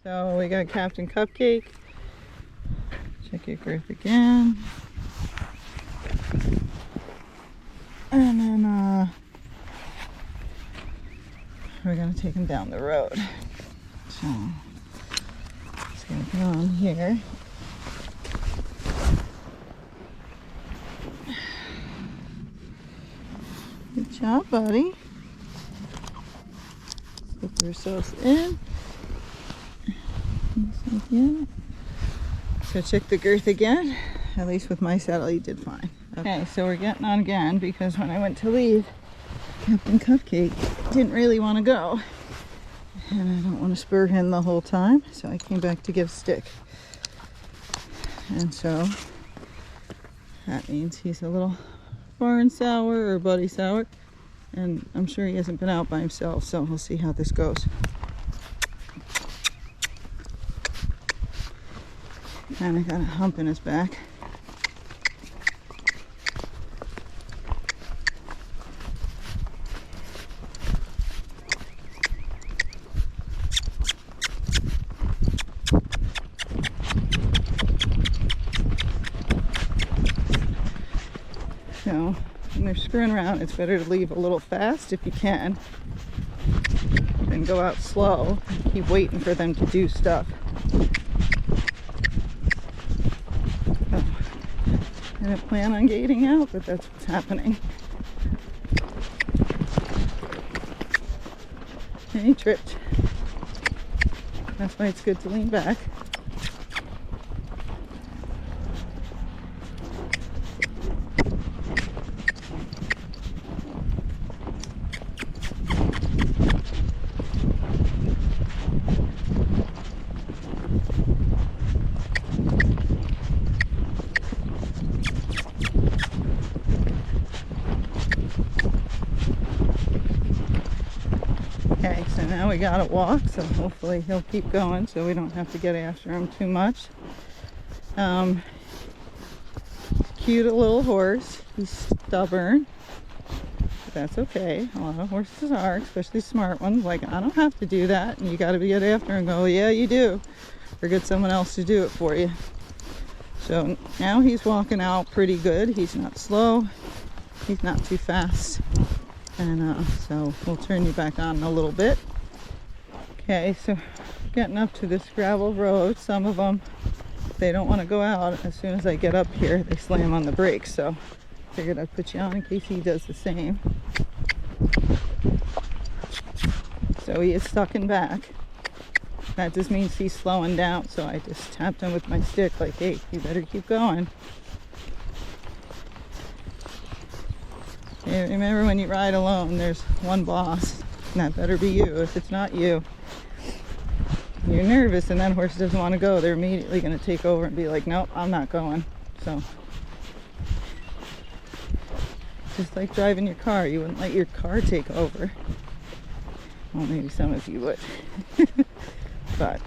So we got Captain Cupcake. Check your girth again. And then we're gonna take him down the road. So it's gonna go on here. Good job, buddy. Put ourselves in. So check the girth again. At least with my saddle, he did fine. Okay, so we're getting on again because when I went to leave, Captain Cupcake didn't really want to go. And I don't want to spur him the whole time, so I came back to give stick. And so that means he's a little foreign sour or buddy sour. And I'm sure he hasn't been out by himself, so we'll see how this goes. Kind of got a hump in his back. So when they're screwing around, it's better to leave a little fast if you can, then go out slow and keep waiting for them to do stuff. I didn't plan on gating out, but that's what's happening. And he tripped. That's why it's good to lean back. Okay, so now we gotta walk, so hopefully he'll keep going so we don't have to get after him too much. Cute little horse. He's stubborn, but that's okay. A lot of horses are, especially smart ones. Like, I don't have to do that, and you gotta get after him and go, yeah, you do, or get someone else to do it for you. So now he's walking out pretty good. He's not slow, he's not too fast. And so we'll turn you back on in a little bit. Okay, so getting up to this gravel road. Some of them, they don't want to go out. As soon as I get up here, they slam on the brakes. So figured I'd put you on in case he does the same. So he is sucking back. That just means he's slowing down. So I just tapped him with my stick like, hey, you better keep going. Remember, when you ride alone, there's one boss, and that better be you. If it's not you, you're nervous and that horse doesn't want to go, they're immediately going to take over and be like, nope, I'm not going. So, just like driving your car, you wouldn't let your car take over. Well, maybe some of you would. But,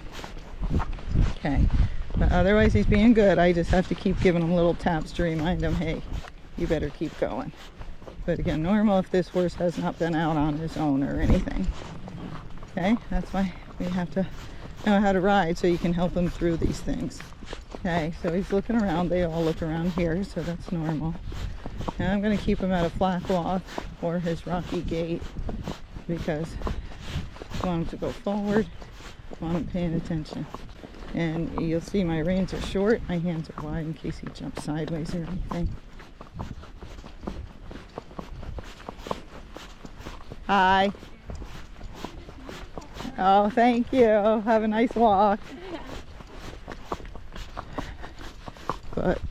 okay. But otherwise, he's being good. I just have to keep giving him little taps to remind him, hey, you better keep going. But again, normal if this horse has not been out on his own or anything. Okay, that's why we have to know how to ride so you can help him through these things. Okay, so he's looking around. They all look around here, so that's normal. And I'm going to keep him at a flat walk or his rocky gait because I want him to go forward. I want him paying attention. And you'll see my reins are short. My hands are wide in case he jumps sideways or anything. Hi. Oh, thank you. Have a nice walk. But,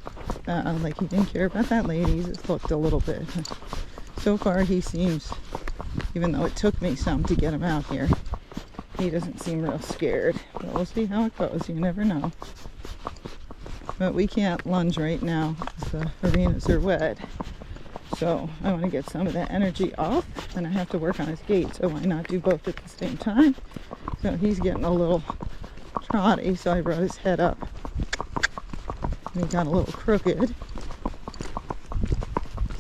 like, he didn't care about that lady. He just looked a little bit. So far, he seems, even though it took me some to get him out here, he doesn't seem real scared. But we'll see how it goes. You never know. But we can't lunge right now because the arenas are wet. So I want to get some of that energy off, and I have to work on his gait, so why not do both at the same time? So he's getting a little trotty, so I brought his head up. And he got a little crooked.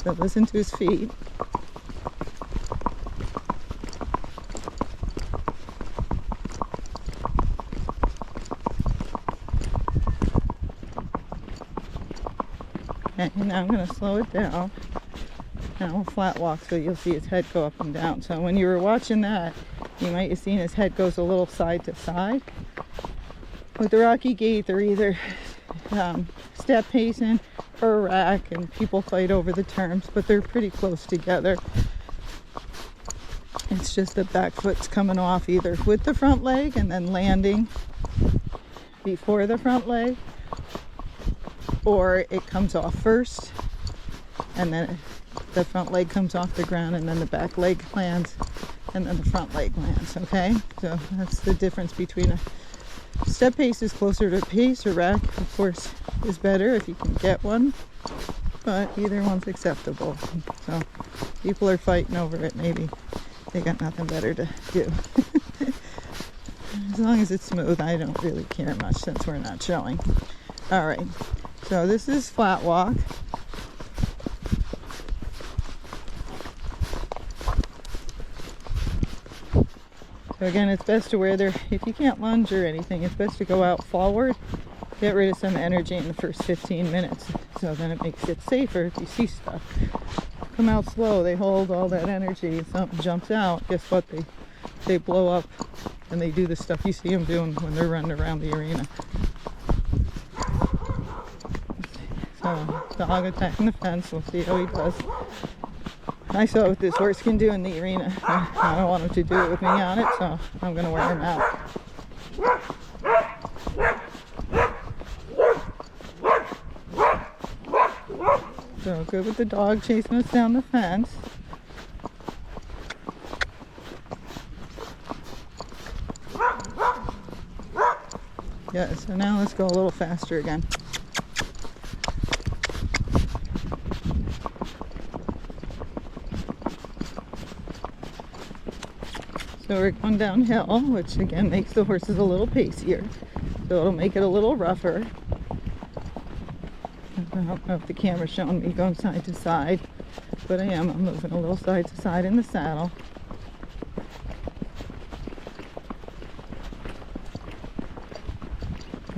So listen to his feet. Okay, and now I'm going to slow it down. And we'll flat walk so you'll see his head go up and down. So when you were watching that, you might have seen his head goes a little side to side. With the Rocky Gait, they're either step pacing or rack, and people fight over the terms, but they're pretty close together. It's just the back foot's coming off either with the front leg and then landing before the front leg, or it comes off first and then the front leg comes off the ground and then the back leg lands and then the front leg lands. Okay, so that's the difference between a step pace is closer to pace, or rack of course is better if you can get one, but either one's acceptable. So people are fighting over it. Maybe they got nothing better to do. As long as it's smooth, I don't really care much since we're not showing. All right, so this is flat walk. So again, it's best to wear there, if you can't lunge or anything, it's best to go out forward, get rid of some energy in the first 15 minutes. So then it makes it safer if you see stuff. Come out slow, they hold all that energy. If something jumps out, guess what? They blow up and they do the stuff you see them doing when they're running around the arena. So, dog attacking the fence, we'll see how he does. I saw what this horse can do in the arena. I don't want him to do it with me on it, so I'm going to wear him out. So good with the dog chasing us down the fence. Yeah, so now let's go a little faster again. So we're going downhill, which again makes the horses a little pacier. So it'll make it a little rougher. I don't know if the camera's showing me going side to side, but I'm moving a little side to side in the saddle.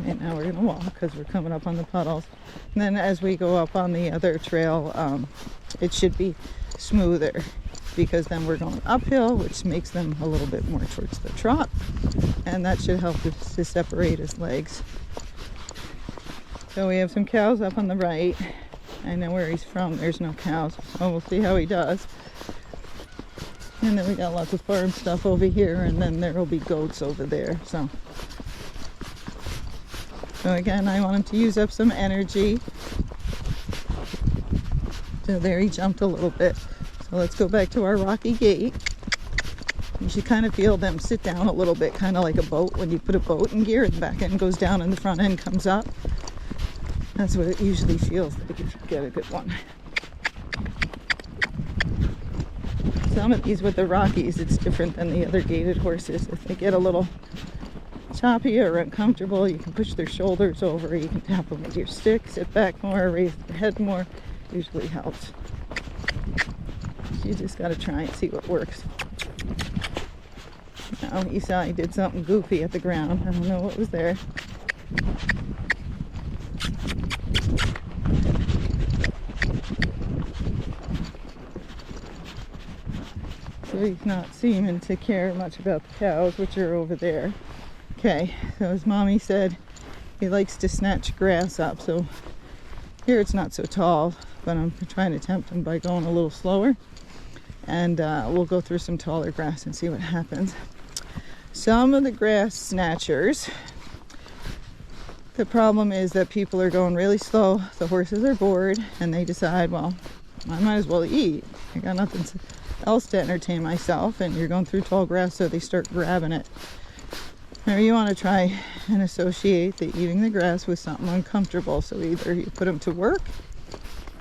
And now we're going to walk because we're coming up on the puddles. And then as we go up on the other trail, it should be smoother, because then we're going uphill, which makes them a little bit more towards the trot, and that should help to separate his legs. So we have some cows up on the right. I know where he's from, there's no cows, so we'll see how he does. And then we got lots of farm stuff over here, and then there will be goats over there. So again, I want him to use up some energy. So there he jumped a little bit. So let's go back to our Rocky Gait. You should kind of feel them sit down a little bit, kind of like a boat. When you put a boat in gear, the back end goes down and the front end comes up. That's what it usually feels like if you get a good one. Some of these with the Rockies, it's different than the other gaited horses. If they get a little choppy or uncomfortable, you can push their shoulders over, you can tap them with your stick, sit back more, raise their head more. Usually helps. You just got to try and see what works. Now he saw he did something goofy at the ground. I don't know what was there. So he's not seeming to care much about the cows, which are over there. Okay, so as Mommy said, he likes to snatch grass up. So here it's not so tall, but I'm trying to tempt him by going a little slower. And we'll go through some taller grass and see what happens. Some of the grass snatchers, the problem is that people are going really slow, the horses are bored, and they decide, well, I might as well eat. I got nothing else to entertain myself, and you're going through tall grass, so they start grabbing it. Now you want to try and associate the eating the grass with something uncomfortable. So either you put them to work,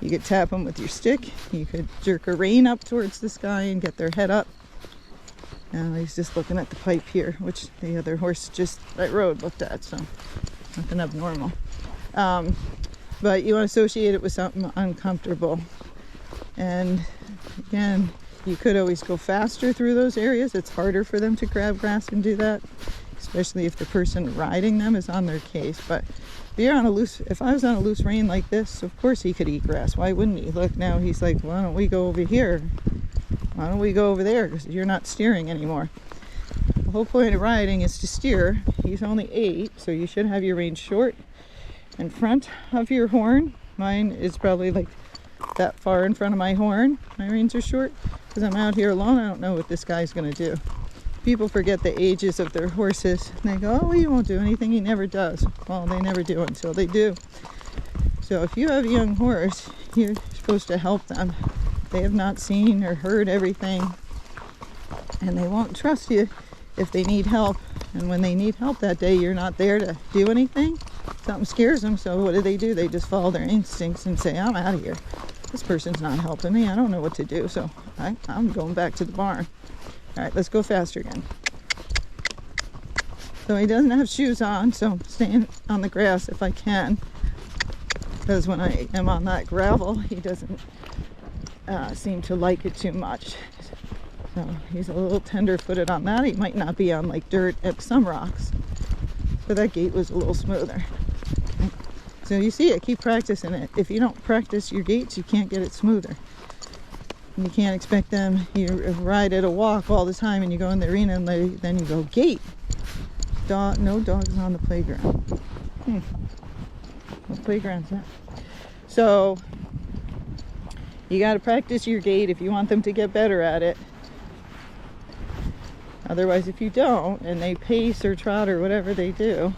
you could tap them with your stick, you could jerk a rein up towards the sky and get their head up. Now he's just looking at the pipe here, which the other horse just I rode looked at, so nothing abnormal. But you want to associate it with something uncomfortable. And again, you could always go faster through those areas. It's harder for them to grab grass and do that, especially if the person riding them is on their case. But If I was on a loose rein like this, of course he could eat grass. Why wouldn't he? Look, now he's like, why don't we go over here? Why don't we go over there? Because you're not steering anymore. The whole point of riding is to steer. He's only 8, so you should have your reins short in front of your horn. Mine is probably like that far in front of my horn. My reins are short because I'm out here alone. I don't know what this guy's going to do. People forget the ages of their horses. And they go, oh, he won't do anything. He never does. Well, they never do until they do. So if you have a young horse, you're supposed to help them. They have not seen or heard everything. And they won't trust you if they need help. And when they need help that day, you're not there to do anything. Something scares them. So what do? They just follow their instincts and say, I'm out of here. This person's not helping me. I don't know what to do. So I'm going back to the barn. All right, let's go faster again. So he doesn't have shoes on, so I'm staying on the grass if I can. Because when I am on that gravel, he doesn't seem to like it too much. So he's a little tender-footed on that. He might not be on like dirt at some rocks. So that gait was a little smoother. So you see, I keep practicing it. If you don't practice your gaits, you can't get it smoother. You can't expect them, you ride at a walk all the time and you go in the arena and then you go, gait. No dogs on the playground. What playground's that? So, you got to practice your gait if you want them to get better at it. Otherwise, if you don't, and they pace or trot or whatever they do,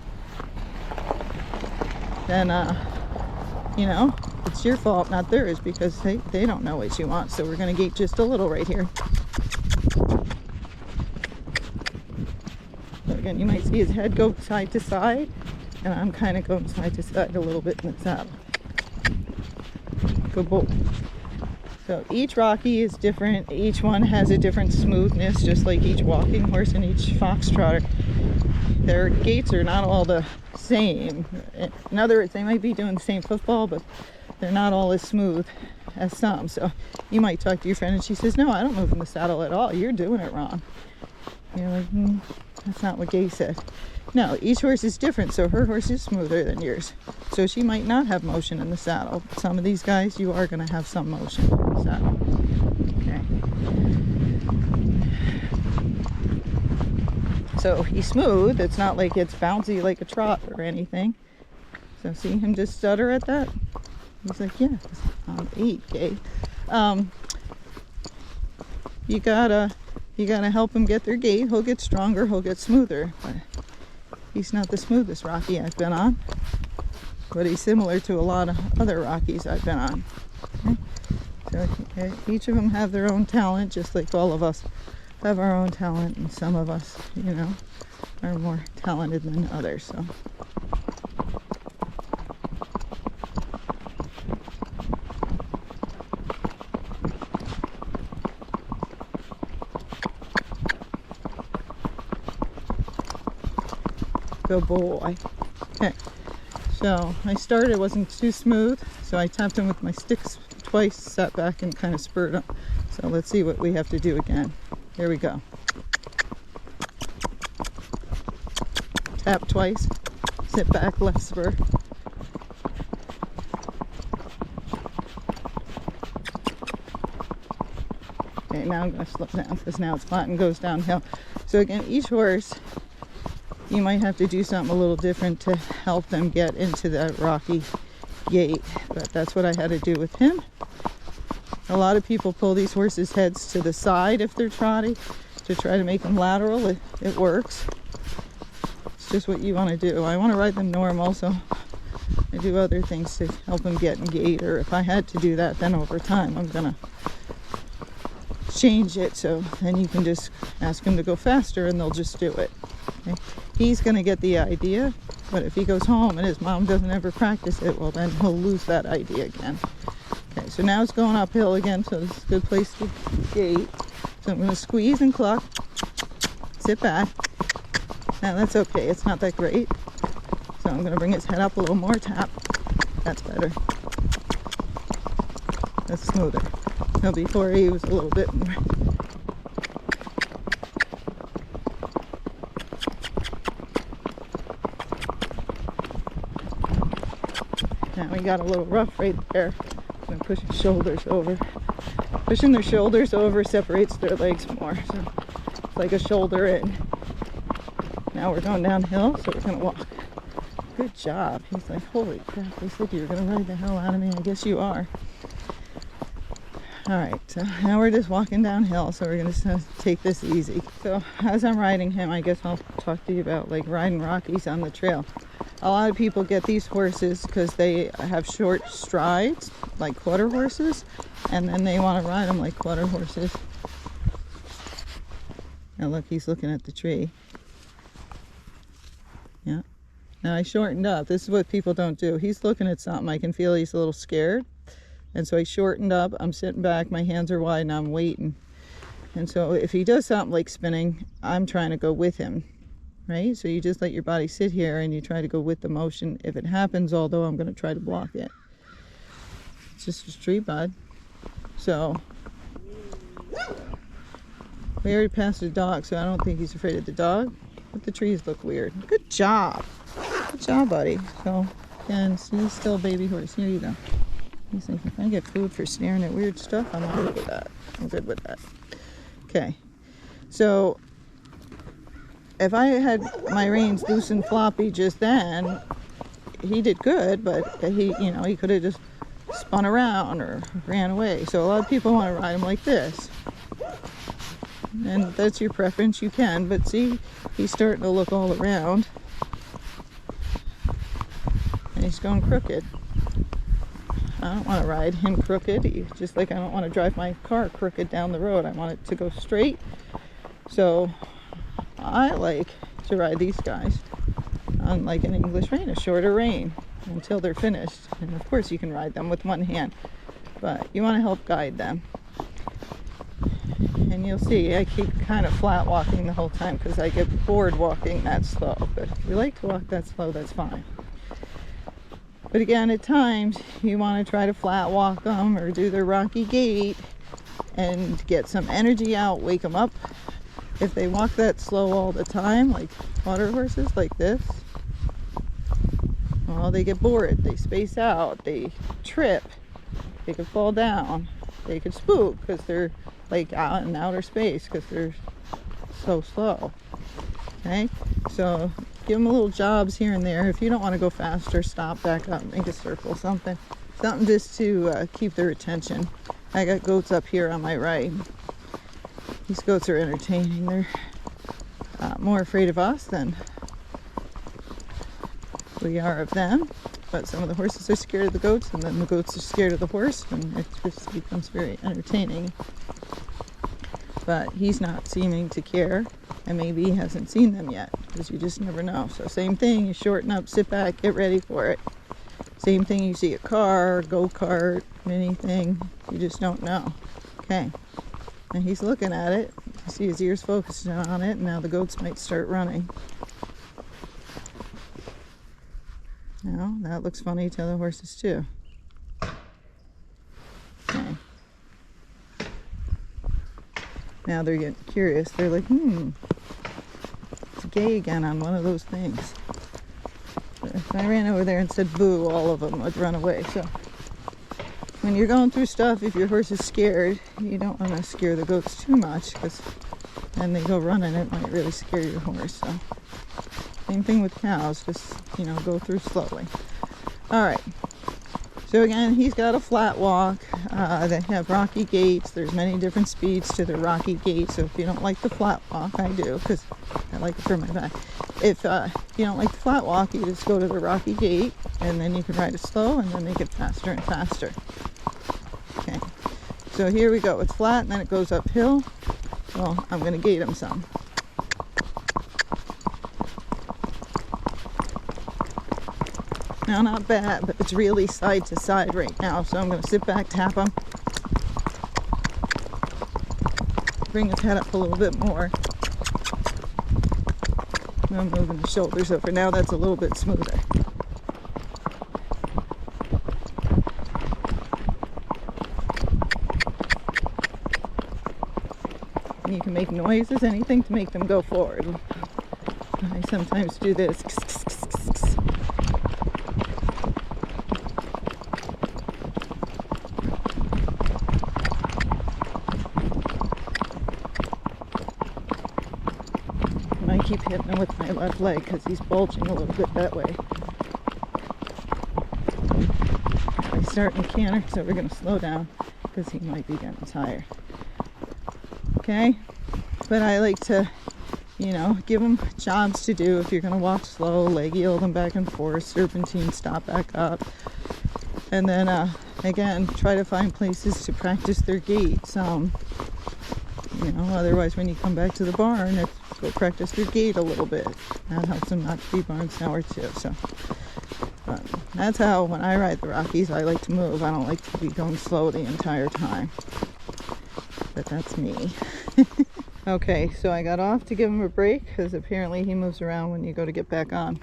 then, you know, it's your fault, not theirs, because they don't know what you want. So we're going to gate just a little right here. So again, you might see his head go side to side, and I'm kind of going side to side a little bit in the saddle. Good boy. So each Rocky is different. Each one has a different smoothness, just like each walking horse and each foxtrotter. Their gaits are not all the same. In other words, they might be doing the same football, but they're not all as smooth as some. So you might talk to your friend and she says, no, I don't move in the saddle at all. You're doing it wrong. You're like, that's not what Gay said. No, each horse is different. So her horse is smoother than yours. So she might not have motion in the saddle. But some of these guys, you are going to have some motion in the saddle. Okay. So he's smooth. It's not like it's bouncy like a trot or anything. So see him just stutter at that? He's like, yeah, I'm 8, Gay. You gotta help him get their gait. He'll get stronger, he'll get smoother. But he's not the smoothest Rocky I've been on. But he's similar to a lot of other Rockies I've been on. Okay? So each of them have their own talent, just like all of us have our own talent. And some of us, you know, are more talented than others. So. Good boy. Okay, so I started, it wasn't too smooth, so I tapped him with my sticks twice, sat back and kind of spurred him. So let's see what we have to do again. Here we go. Tap twice, sit back, left spur. Okay, now I'm going to slow down because now it's flat and goes downhill. So again, each horse, you might have to do something a little different to help them get into that Rocky gait. But that's what I had to do with him. A lot of people pull these horses' heads to the side if they're trotting to try to make them lateral. It works. It's just what you want to do. I want to ride them normal, so I do other things to help them get in gait. Or if I had to do that, then over time I'm going to change it. So then you can just ask them to go faster and they'll just do it. Okay? He's going to get the idea, but if he goes home and his mom doesn't ever practice it, well, then he'll lose that idea again. Okay, so now it's going uphill again, so this is a good place to gait. So I'm going to squeeze and cluck, sit back. Now that's okay, it's not that great. So I'm going to bring his head up a little more, tap. That's better. That's smoother. So before he was a little bit more. Now he got a little rough right there. I'm going to push his shoulders over. Pushing their shoulders over separates their legs more. So it's like a shoulder in. Now we're going downhill, so we're going to walk. Good job. He's like, holy crap, they said you were going to ride the hell out of me. I guess you are. Alright, so now we're just walking downhill, so we're going to take this easy. So as I'm riding him, I guess I'll talk to you about like riding Rockies on the trail. A lot of people get these horses because they have short strides, like quarter horses, and then they want to ride them like quarter horses. Now look, he's looking at the tree. Yeah. Now I shortened up. This is what people don't do. He's looking at something. I can feel he's a little scared. And so I shortened up. I'm sitting back. My hands are wide and I'm waiting. And so if he does something like spinning, I'm trying to go with him. Right? So you just let your body sit here and you try to go with the motion if it happens, although I'm going to try to block it. It's just a tree, bud. So we already passed the dog, so I don't think he's afraid of the dog. But the trees look weird. Good job. Good job, buddy. So, and he's still a baby horse. Here you go. He's like, if I get food for staring at weird stuff, I'm good with that. I'm good with that. Okay. So, if I had my reins loose and floppy just then, he did good, but he could have just spun around or ran away. So a lot of people want to ride him like this. And that's your preference, you can, but see, he's starting to look all around. And he's going crooked. I don't want to ride him crooked, just like I don't want to drive my car crooked down the road. I want it to go straight. So I like to ride these guys on like an English rein, a shorter rein, until they're finished. And of course you can ride them with one hand, but you want to help guide them. And you'll see I keep kind of flat walking the whole time because I get bored walking that slow. But if you like to walk that slow, that's fine. But again, at times you want to try to flat walk them or do their rocky gait and get some energy out, wake them up. If they walk that slow all the time, like water horses like this, well, they get bored, they space out, they trip, they could fall down, they could spook because they're like out in outer space because they're so slow. Okay, so give them a little jobs here and there. If you don't want to go faster, stop, back up, make a circle, something just to keep their attention. I got goats up here on my right. These goats are entertaining. They're more afraid of us than we are of them. But some of the horses are scared of the goats, and then the goats are scared of the horse, and it just becomes very entertaining. But he's not seeming to care, and maybe he hasn't seen them yet, because you just never know. So same thing, you shorten up, sit back, get ready for it. Same thing, you see a car, go-kart, anything, you just don't know. Okay, and he's looking at it. You see his ears focused on it, and now the goats might start running. Now, that looks funny to the horses too. Okay. Now they're getting curious. They're like, it's gay again on one of those things. But if I ran over there and said boo, all of them would run away. So when you're going through stuff, if your horse is scared, you don't want to scare the goats too much, because then they go running, it might really scare your horse. So same thing with cows, just go through slowly. All right. So again, he's got a flat walk. They have rocky gaits. There's many different speeds to the rocky gait. So if you don't like the flat walk, I do, because I like it for my back. If you don't like the flat walk, you just go to the rocky gait, and then you can ride it slow, and then make it faster and faster. Okay. So here we go. It's flat, and then it goes uphill. Well, I'm going to gait him some. Now, not bad, but it's really side to side right now. So I'm going to sit back, tap him. Bring his head up a little bit more. And I'm moving the shoulders over. Now that's a little bit smoother. And you can make noises, anything to make them go forward. I sometimes do this. keep hitting him with my left leg because he's bulging a little bit that way. He's starting to canter, so we're going to slow down because he might be getting tired. Okay? But I like to, you know, give them jobs to do. If you're going to walk slow, leg yield them back and forth, serpentine, stop back up. And then, again, try to find places to practice their gait. You know, otherwise when you come back to the barn, go practice their gait a little bit. That helps them not to be barn sour too. So that's how, when I ride the Rockies, I like to move. I don't like to be going slow the entire time. But that's me. Okay, so I got off to give him a break because apparently he moves around when you go to get back on.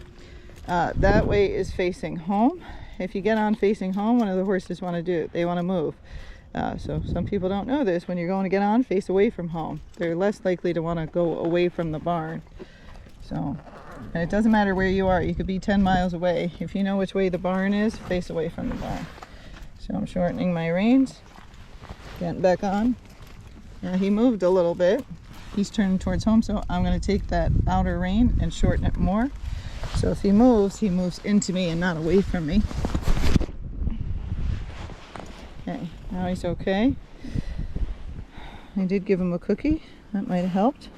That way is facing home. If you get on facing home, one of the horses want to do it. They want to move. So some people don't know this. When you're going to get on, face away from home. They're less likely to want to go away from the barn. So, and it doesn't matter where you are. You could be 10 miles away. If you know which way the barn is, face away from the barn. So I'm shortening my reins. Getting back on. Now he moved a little bit. He's turning towards home, so I'm going to take that outer rein and shorten it more. So if he moves into me and not away from me. Okay, now he's okay. I did give him a cookie. That might have helped.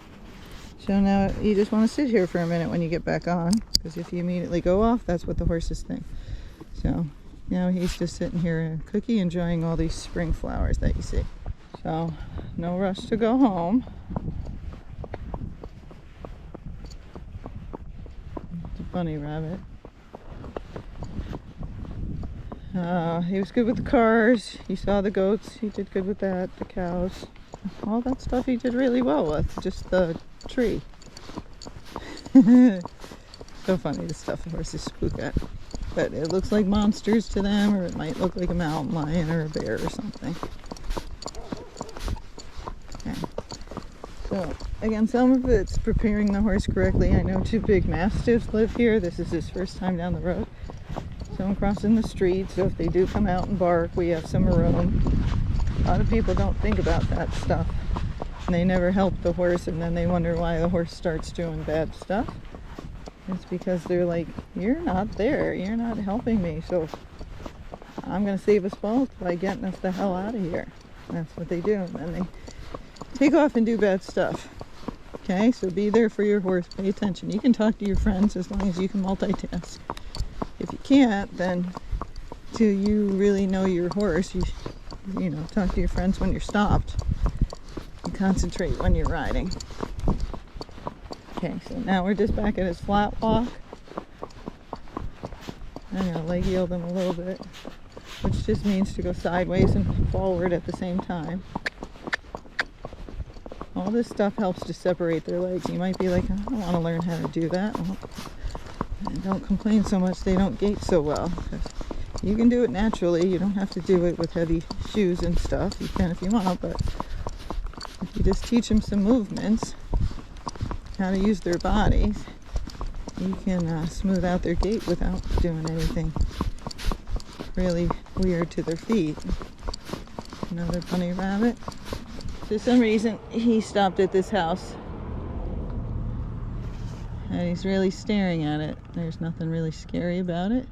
So now you just want to sit here for a minute when you get back on, because if you immediately go off, that's what the horses think. So now he's just sitting here, a cookie, enjoying all these spring flowers that you see. So no rush to go home. It's a bunny rabbit. He was good with the cars. He saw the goats. He did good with that. The cows. All that stuff he did really well with. Just the tree. So funny, the stuff the horses spook at. But it looks like monsters to them, or it might look like a mountain lion or a bear or something. Okay. So, again, some of it's preparing the horse correctly. I know 2 big mastiffs live here. This is his first time down the road. So I'm crossing the street, so if they do come out and bark, we have some room. A lot of people don't think about that stuff. And they never help the horse, and then they wonder why the horse starts doing bad stuff. It's because they're like, you're not there, you're not helping me, so I'm going to save us both by getting us the hell out of here. And that's what they do, and then they take off and do bad stuff. Okay, so be there for your horse, pay attention. You can talk to your friends as long as you can multitask. If you can't, then till you really know your horse, you know, talk to your friends when you're stopped and concentrate when you're riding. Okay, so now we're just back at his flat walk. I'm going to leg yield him a little bit, which just means to go sideways and forward at the same time. All this stuff helps to separate their legs. You might be like, I don't want to learn how to do that. Well, don't complain so much they don't gait so well. You can do it naturally. You don't have to do it with heavy shoes and stuff. You can if you want, but if you just teach them some movements, how to use their bodies, you can smooth out their gait without doing anything really weird to their feet. Another bunny rabbit. For some reason, he stopped at this house. And he's really staring at it. There's nothing really scary about it.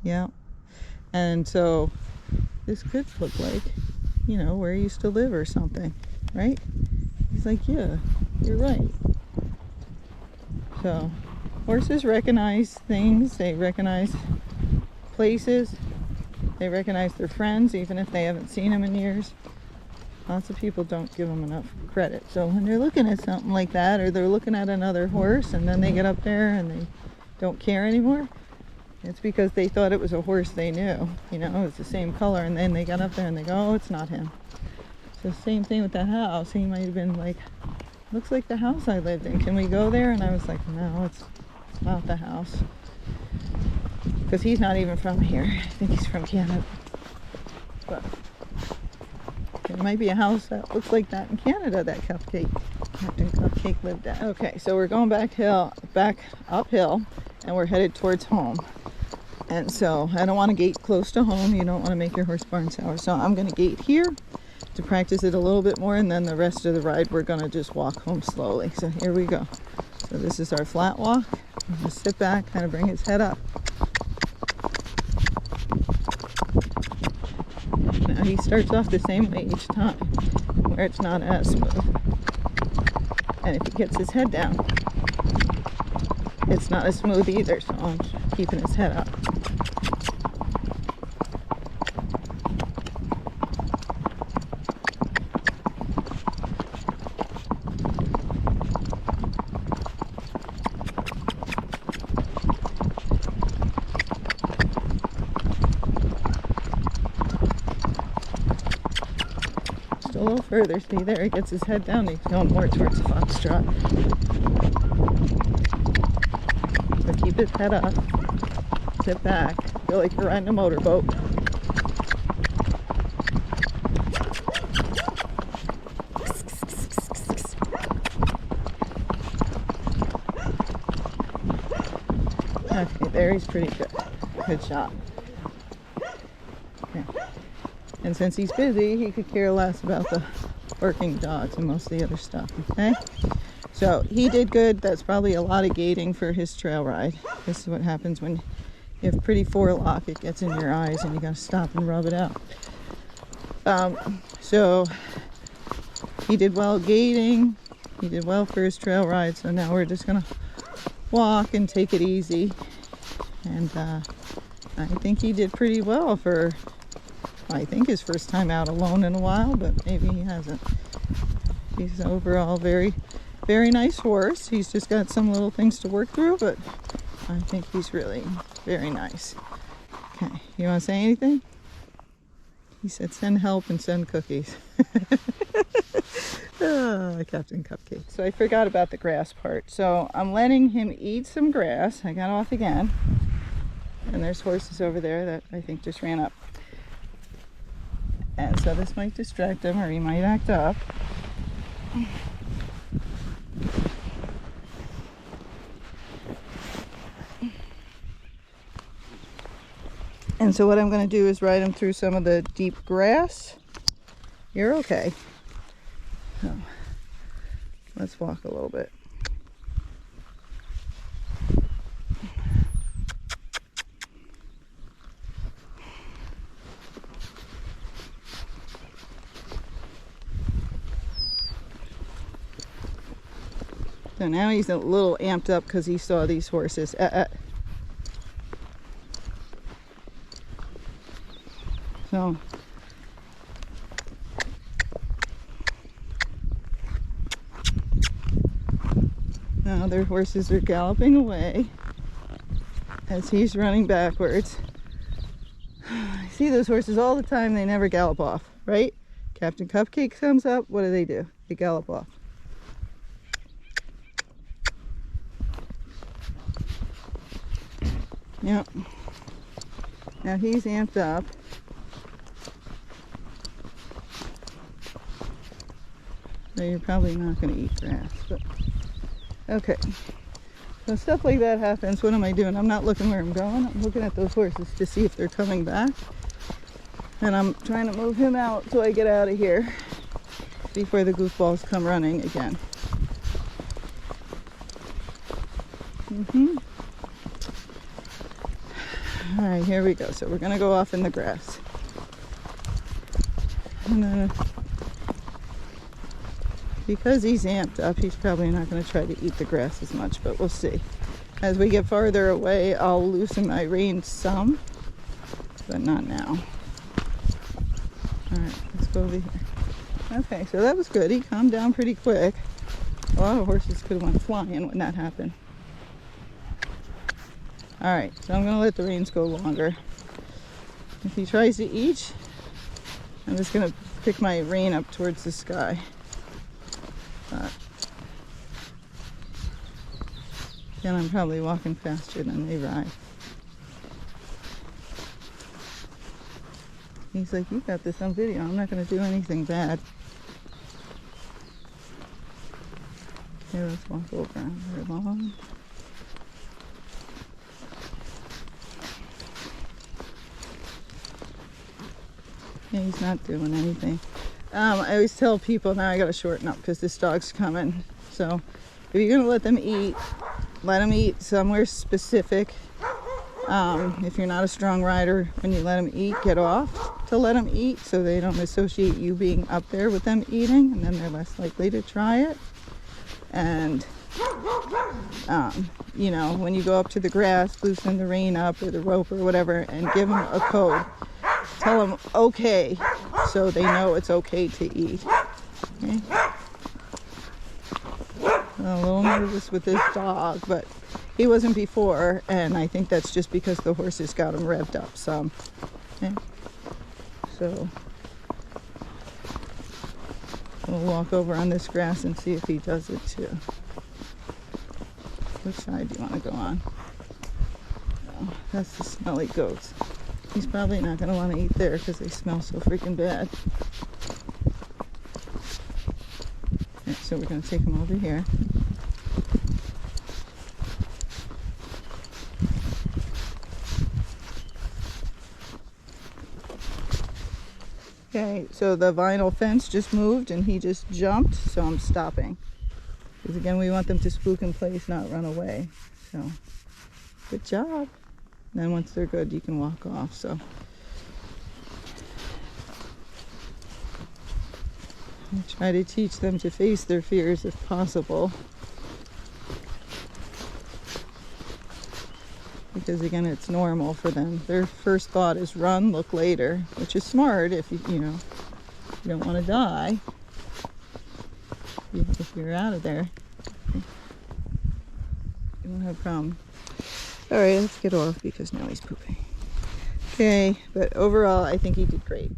Yeah. And so this could look like, you know, where he used to live or something, right? He's like, yeah, you're right. So horses recognize things. They recognize places. They recognize their friends, even if they haven't seen them in years. Lots of people don't give them enough credit. So when they're looking at something like that, or they're looking at another horse and then they get up there and they don't care anymore, it's because they thought it was a horse they knew. You know, it's the same color, and then they got up there and they go, oh, it's not him. So same thing with that house. He might have been like, looks like the house I lived in. Can we go there? And I was like, no, it's not the house. Because he's not even from here. I think he's from Canada. But there might be a house that looks like that in Canada that Captain Cupcake lived at. Okay, so we're going back uphill, and we're headed towards home. And so I don't want to gate close to home. You don't want to make your horse barn sour. So I'm going to gate here, to practice it a little bit more, and then the rest of the ride we're gonna just walk home slowly. So here we go. So this is our flat walk. Just sit back, kind of bring his head up. Now he starts off the same way each time, where it's not as smooth. And if he gets his head down, it's not as smooth either, so I'm keeping his head up. A little further. See there, he gets his head down. He's going more towards the foxtrot. So keep his head up. Sit back. Feel like you're riding a motorboat. Okay, there, he's pretty good. Good shot. Okay. And since he's busy, he could care less about the working dogs and most of the other stuff, okay? So he did good. That's probably a lot of gating for his trail ride. This is what happens when you have pretty forelock. It gets in your eyes and you gotta stop and rub it out. So he did well gating. He did well for his trail ride. So now we're just gonna walk and take it easy. And I think he did pretty well for, I think, his first time out alone in a while, but maybe he hasn't. He's overall very, very nice horse. He's just got some little things to work through, but I think he's really very nice. Okay, you want to say anything? He said send help and send cookies. Oh, Captain Cupcake. So I forgot about the grass part. So I'm letting him eat some grass. I got off again. And there's horses over there that I think just ran up. And so this might distract him, or he might act up. And so what I'm going to do is ride him through some of the deep grass. You're okay. So let's walk a little bit. So now he's a little amped up because he saw these horses. So now their horses are galloping away as he's running backwards. I see those horses all the time. They never gallop off, right? Captain Cupcake comes up. What do? They gallop off. Yep. Now he's amped up. So you're probably not going to eat grass, but okay. So stuff like that happens. What am I doing? I'm not looking where I'm going. I'm looking at those horses to see if they're coming back. And I'm trying to move him out so I get out of here before the goofballs come running again. All right, here we go. So we're gonna go off in the grass. And because he's amped up, he's probably not gonna try to eat the grass as much, but we'll see. As we get farther away, I'll loosen my reins some, but not now. All right, let's go over here. Okay, so that was good. He calmed down pretty quick. A lot of horses could have went flying when that happened. Alright, so I'm going to let the reins go longer. If he tries to eat, I'm just going to pick my rein up towards the sky. But then I'm probably walking faster than they ride. He's like, you got this on video. I'm not going to do anything bad. Okay, let's walk over along. Yeah, he's not doing anything. I always tell people, now I gotta shorten up because this dog's coming. So if you're gonna let them eat somewhere specific. If you're not a strong rider, when you let them eat, get off to let them eat so they don't associate you being up there with them eating, and then they're less likely to try it. And you know, when you go up to the grass, loosen the rein up or the rope or whatever and give them a code. Tell them okay, so they know it's okay to eat. Okay? I'm a little nervous with this dog, but he wasn't before, and I think that's just because the horses got him revved up some. Okay? So we'll walk over on this grass and see if he does it too. Which side do you want to go on? Oh, that's the smelly goats. He's probably not going to want to eat there because they smell so freaking bad. Okay, so we're going to take him over here. Okay, so the vinyl fence just moved and he just jumped, so I'm stopping. Because again, we want them to spook in place, not run away. So, good job. And then once they're good, you can walk off. So, I try to teach them to face their fears if possible. Because again, it's normal for them. Their first thought is run, look later, which is smart if you know, you don't want to die. If you're out of there, you won't have a problem. All right, let's get off because now he's pooping. Okay, but overall, I think he did great.